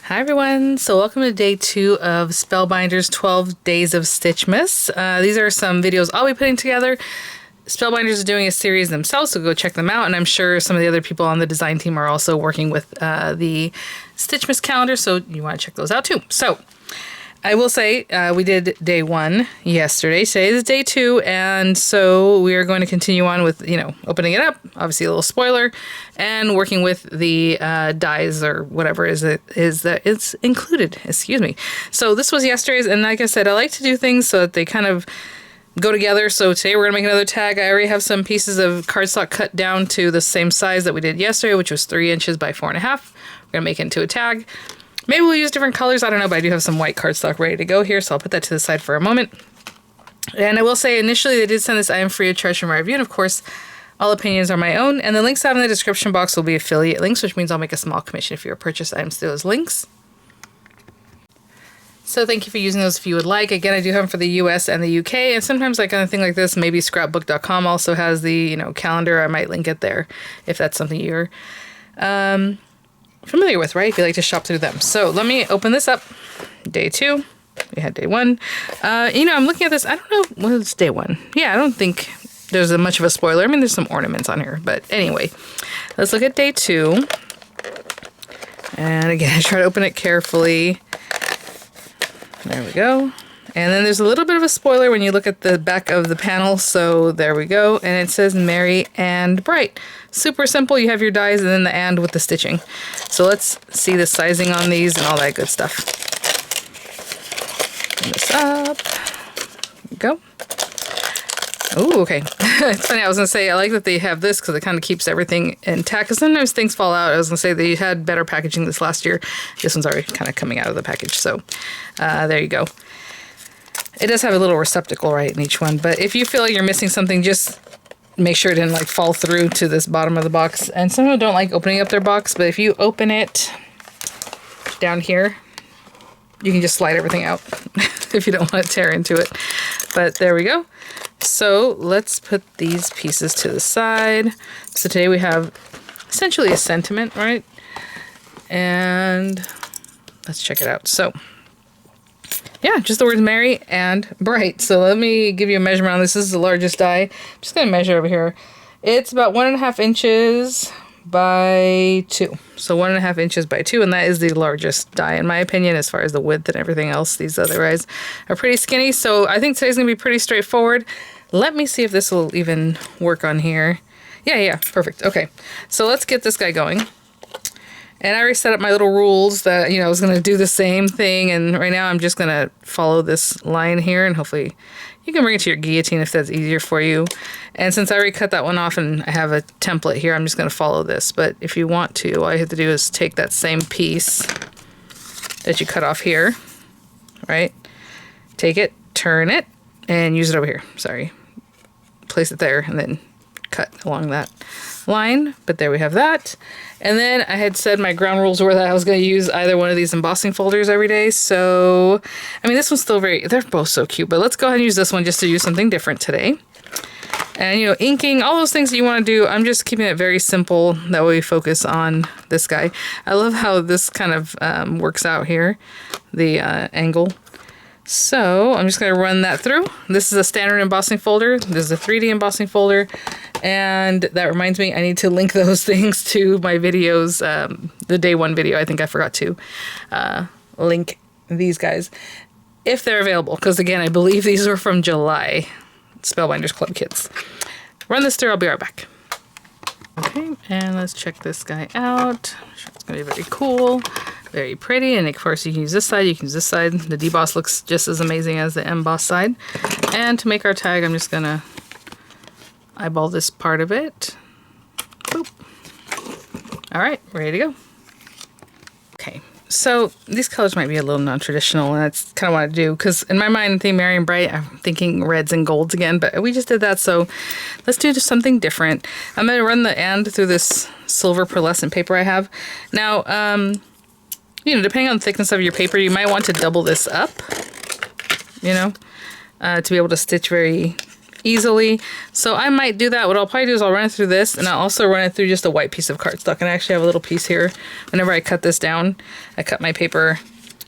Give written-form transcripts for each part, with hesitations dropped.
Hi everyone, so welcome to day 2 of Spellbinders 12 Days of Stitchmas. These are some videos I'll be putting together. Spellbinders are doing a series themselves, so go check them out, and I'm sure some of the other people on the design team are also working with the Stitchmas calendar, so you want to check those out too. So, I will say, we did day 1 yesterday. Today is day 2, and so we are going to continue on with, opening it up, obviously a little spoiler, and working with the dies or whatever that it's included. Excuse me. So this was yesterday's, and like I said, I like to do things so that they kind of go together. So today we're going to make another tag. I already have some pieces of cardstock cut down to the same size that we did yesterday, which was 3 inches by 4.5. We're going to make it into a tag. Maybe we'll use different colors, I don't know, but I do have some white cardstock ready to go here, so I'll put that to the side for a moment. And I will say, initially they did send this item free of charge from my review, and of course, all opinions are my own, and the links I have in the description box will be affiliate links, which means I'll make a small commission if you purchase items through those links. So thank you for using those if you would like. Again, I do have them for the US and the UK, and sometimes like on a thing like this, maybe scrapbook.com also has the, calendar. I might link it there if that's something you're familiar with, right? If you like to shop through them. So let me open this up. Day 2. We had day 1. I'm looking at this. I don't know. Well, it's day 1. Yeah, I don't think there's much of a spoiler. I mean, there's some ornaments on here. But anyway, let's look at day 2. And again, I try to open it carefully. There we go. And then there's a little bit of a spoiler when you look at the back of the panel. So there we go. And it says Merry and Bright. Super simple. You have your dies and then the and with the stitching. So let's see the sizing on these and all that good stuff. Open this up. There we go. Oh, okay. It's funny. I was going to say, I like that they have this because it kind of keeps everything intact. Because sometimes things fall out. I was going to say they had better packaging this last year. This one's already kind of coming out of the package. So there you go. It does have a little receptacle right in each one, but if you feel like you're missing something, just make sure it didn't fall through to this bottom of the box. And some people don't like opening up their box, but if you open it down here, you can just slide everything out if you don't want to tear into it. But there we go. So let's put these pieces to the side. So today we have essentially a sentiment, right? And let's check it out. So yeah, just the words Merry and Bright. So let me give you a measurement on this. This is the largest die. I'm just going to measure over here. It's about 1.5 inches by 2. So 1.5 inches by 2, and that is the largest die in my opinion as far as the width and everything else. These other dies are pretty skinny, so I think today's going to be pretty straightforward. Let me see if this will even work on here. Yeah, perfect. Okay, so let's get this guy going. And I already set up my little rules that, I was going to do the same thing. And right now I'm just going to follow this line here. And hopefully you can bring it to your guillotine if that's easier for you. And since I already cut that one off and I have a template here, I'm just going to follow this. But if you want to, all you have to do is take that same piece that you cut off here, right? Take it, turn it, and use it over here. Sorry. Place it there and then cut along that line. But there we have that. And then I had said my ground rules were that I was going to use either one of these embossing folders every day. So, I mean, this one's still they're both so cute, but let's go ahead and use this one just to do something different today. And, inking, all those things that you want to do, I'm just keeping it very simple. That way we focus on this guy. I love how this kind of works out here, the angle. So I'm just going to run that through. This is a standard embossing folder. This is a 3D embossing folder. And that reminds me, I need to link those things to my videos. The day 1 video, I think I forgot to link these guys if they're available. Because again, I believe these are from July Spellbinders Club kits. Run this through, I'll be right back. Okay, and let's check this guy out. It's going to be very cool. Very pretty, and of course you can use this side, you can use this side. The deboss looks just as amazing as the emboss side. And to make our tag, I'm just gonna eyeball this part of it. Boop. Alright, ready to go. Okay, so these colors might be a little non-traditional, and that's kind of what I do, because in my mind, the Merry and Bright, I'm thinking reds and golds again, but we just did that, so let's do just something different. I'm gonna run the and through this silver pearlescent paper I have. Now, depending on the thickness of your paper, you might want to double this up, to be able to stitch very easily. So I might do that. What I'll probably do is I'll run it through this, and I'll also run it through just a white piece of cardstock. And I actually have a little piece here. Whenever I cut this down, I cut my paper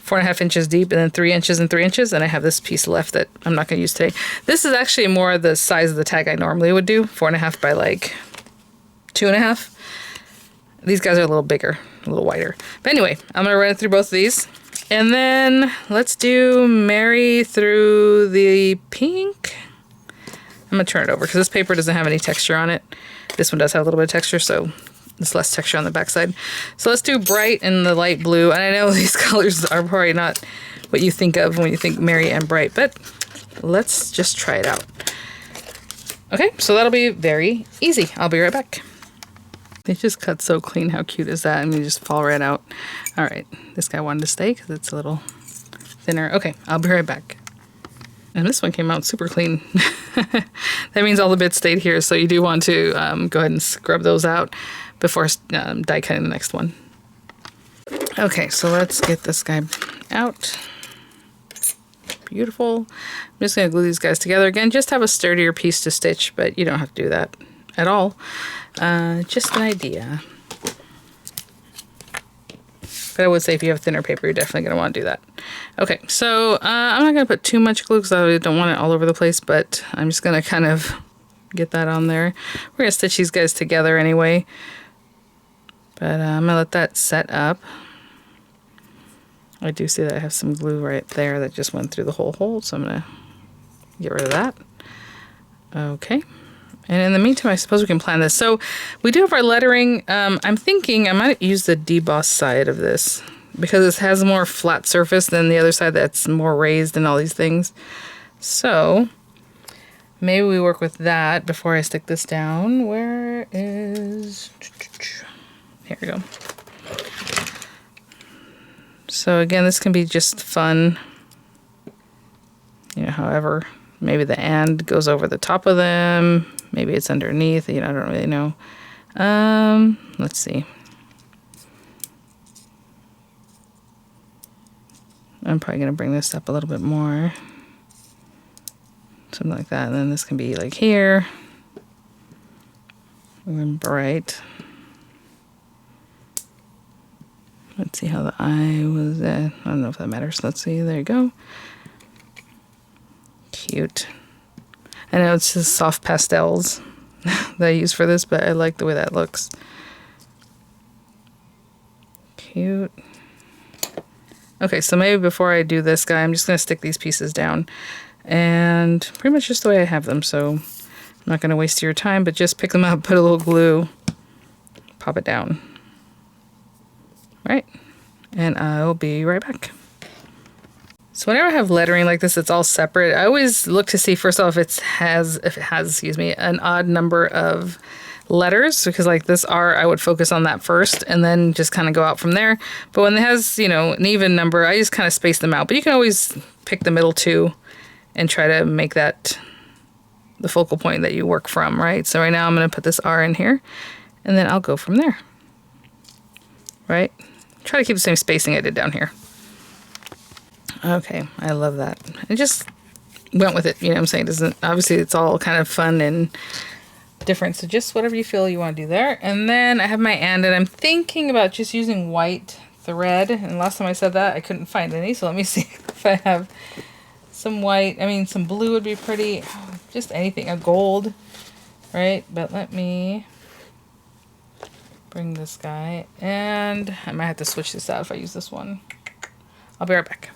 4.5 inches deep and then 3 inches and 3 inches, and I have this piece left that I'm not going to use today. This is actually more the size of the tag I normally would do, 4.5 by like 2.5. These guys are a little bigger, a little wider. But anyway, I'm going to run it through both of these. And then let's do Mary through the pink. I'm going to turn it over because this paper doesn't have any texture on it. This one does have a little bit of texture, so there's less texture on the backside. So let's do bright and the light blue. And I know these colors are probably not what you think of when you think Mary and bright, but let's just try it out. Okay, so that'll be very easy. I'll be right back. They just cut so clean. How cute is that? And they just fall right out. All right, this guy wanted to stay because it's a little thinner. Okay, I'll be right back. And this one came out super clean. That means all the bits stayed here, so you do want to go ahead and scrub those out before die cutting the next one. Okay, so let's get this guy out. Beautiful. I'm just going to glue these guys together. Again, just have a sturdier piece to stitch, but you don't have to do that at all. Just an idea. But I would say if you have thinner paper, you're definitely going to want to do that. Okay, so I'm not going to put too much glue because I don't want it all over the place, but I'm just going to kind of get that on there. We're going to stitch these guys together anyway. But I'm going to let that set up. I do see that I have some glue right there that just went through the whole hole, so I'm going to get rid of that. Okay. And in the meantime, I suppose we can plan this. So we do have our lettering. I'm thinking I might use the deboss side of this because it has a more flat surface than the other side that's more raised and all these things. So maybe we work with that before I stick this down. Where is... Here we go. So again, this can be just fun. You know, however, maybe the and goes over the top of them. Maybe it's underneath, you know, I don't really know. Let's see. I'm probably going to bring this up a little bit more. Something like that. And then this can be like here. And then bright. Let's see how the eye was at. I don't know if that matters. Let's see. There you go. Cute. I know it's just soft pastels that I use for this, but I like the way that looks. Cute. Okay, so maybe before I do this guy, I'm just going to stick these pieces down. And pretty much just the way I have them, so I'm not going to waste your time, but just pick them up, put a little glue, pop it down. Right, and I'll be right back. So whenever I have lettering like this, it's all separate. I always look to see first off if it has, excuse me, an odd number of letters, because like this R, I would focus on that first and then just kind of go out from there. But when it has, you know, an even number, I just kind of space them out. But you can always pick the middle two and try to make that the focal point that you work from, right? So right now I'm going to put this R in here and then I'll go from there, right? Try to keep the same spacing I did down here. Okay, I love that. I just went with it, you know what I'm saying? Doesn't, obviously it's all kind of fun and different, so just whatever you feel you want to do there. And then I have my and I'm thinking about just using white thread, and last time I said that I couldn't find any, so let me see if I have some white. I mean, some blue would be pretty, just anything, a gold, right? But let me bring this guy, and I might have to switch this out if I use this one. I'll be right back.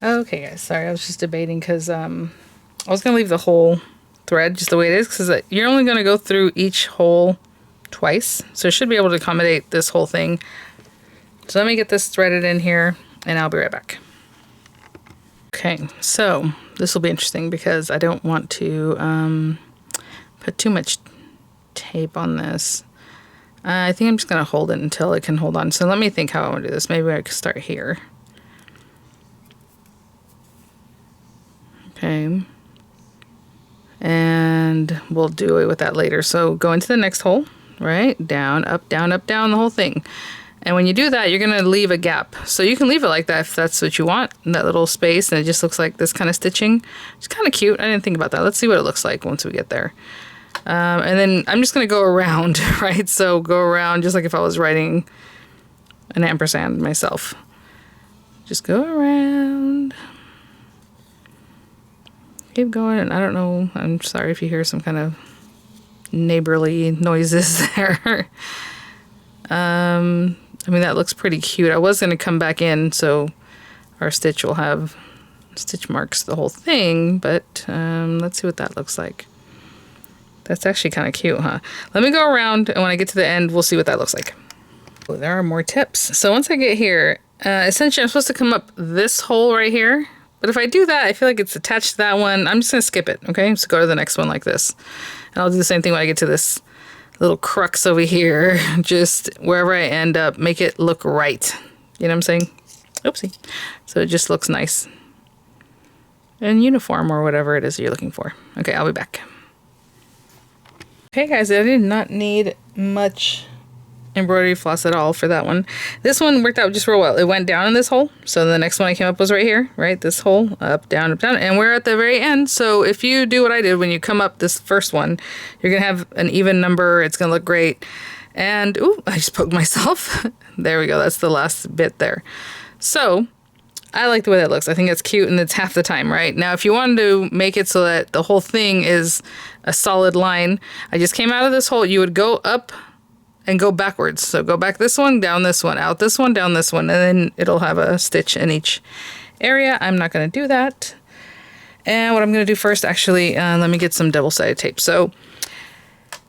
Okay guys, sorry, I was just debating because I was going to leave the whole thread just the way it is, because you're only going to go through each hole twice, so it should be able to accommodate this whole thing. So let me get this threaded in here and I'll be right back. Okay, so this will be interesting because I don't want to put too much tape on this. I think I'm just going to hold it until it can hold on. So let me think how I want to do this. Maybe I could start here. Okay. And we'll do away with that later. So go into the next hole, right? Down, up, down, the whole thing. And when you do that, you're going to leave a gap. So you can leave it like that if that's what you want, that little space, and it just looks like this kind of stitching. It's kind of cute. I didn't think about that. Let's see what it looks like once we get there. And then I'm just going to go around, right? So go around just like if I was writing an ampersand myself. Just go around. Keep going. And I don't know. I'm sorry if you hear some kind of neighborly noises there. I mean, that looks pretty cute. I was going to come back in so our stitch will have stitch marks the whole thing, but let's see what that looks like. That's actually kind of cute, huh? Let me go around, and when I get to the end, we'll see what that looks like. Oh, there are more tips. So once I get here, essentially I'm supposed to come up this hole right here, but if I do that, I feel like it's attached to that one. I'm just going to skip it, okay? So go to the next one like this. And I'll do the same thing when I get to this little crux over here. Just wherever I end up, make it look right. You know what I'm saying? Oopsie. So it just looks nice and uniform or whatever it is you're looking for. Okay, I'll be back. Okay guys, I did not need much embroidery floss at all for that one. This one worked out just real well. It went down in this hole. So the next one I came up was right here, right? This hole, up, down, and we're at the very end. So if you do what I did, when you come up this first one, you're gonna have an even number. It's gonna look great. And, ooh, I just poked myself. There we go, that's the last bit there. So I like the way that looks. I think it's cute, and it's half the time, right? Now, if you wanted to make it so that the whole thing is a solid line, I just came out of this hole. You would go up and go backwards. So go back this one, down this one, out this one, down this one, and then it'll have a stitch in each area. I'm not going to do that. And what I'm going to do first, actually, let me get some double-sided tape. So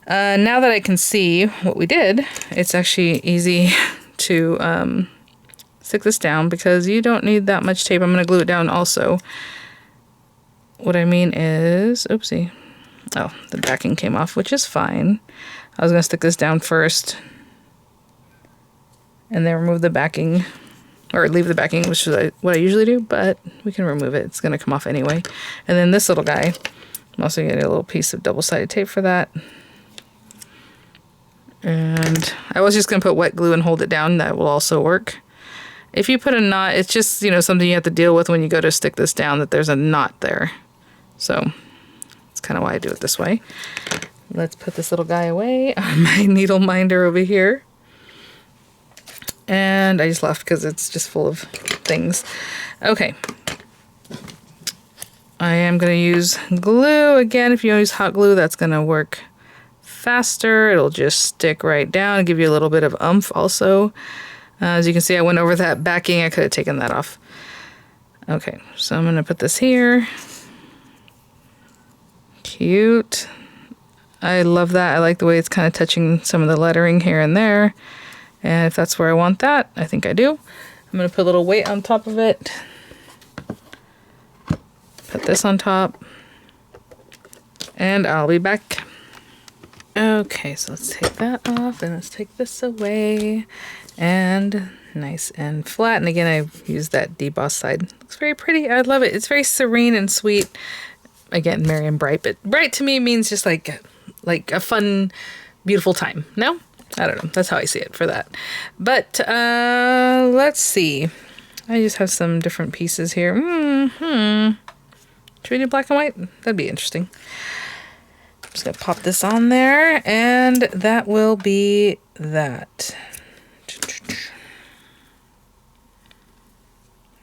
now that I can see what we did, it's actually easy to stick this down because you don't need that much tape. I'm going to glue it down also. What I mean is, oopsie. Oh, the backing came off, which is fine. I was going to stick this down first and then remove the backing, or leave the backing, which is what I usually do, but we can remove it. It's going to come off anyway. And then this little guy, I'm also getting a little piece of double-sided tape for that. And I was just going to put wet glue and hold it down. That will also work. If you put a knot, it's just, you know, something you have to deal with when you go to stick this down, that there's a knot there. So that's kind of why I do it this way. Let's put this little guy away on my needle minder over here. And I just left because it's just full of things. Okay. I am going to use glue. Again, if you use hot glue, that's going to work faster. It'll just stick right down and give you a little bit of oomph also. As you can see, I went over that backing. I could have taken that off. Okay, so I'm going to put this here. Cute. I love that. I like the way it's kind of touching some of the lettering here and there. And if that's where I want that, I think I do. I'm going to put a little weight on top of it. Put this on top. And I'll be back. Okay, so let's take that off and let's take this away. And nice and flat. And again, I've used that deboss side. Looks very pretty. I love it. It's very serene and sweet. Again, merry and bright. But bright to me means just like a fun, beautiful time. No? I don't know. That's how I see it for that. But let's see. I just have some different pieces here. Should we do black and white? That'd be interesting. I'm just going to pop this on there. And that will be that.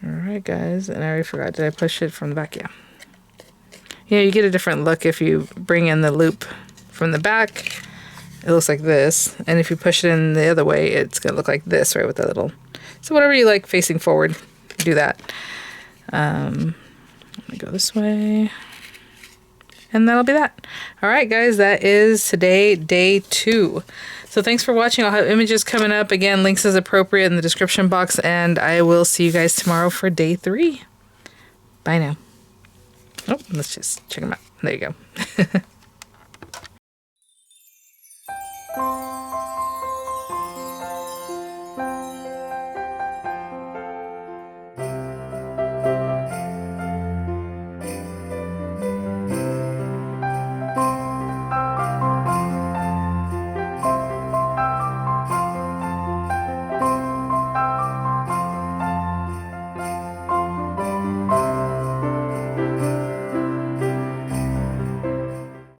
Alright guys, and I already forgot, did I push it from the back? Yeah. Yeah, you get a different look if you bring in the loop from the back. It looks like this, and if you push it in the other way, it's gonna look like this, right, with that little... So whatever you like facing forward, do that. Let me go this way. And that'll be that. Alright guys, that is today, day 2. So thanks for watching. I'll have images coming up. Again, links as appropriate in the description box. And I will see you guys tomorrow for day 3. Bye now. Oh, let's just check them out. There you go.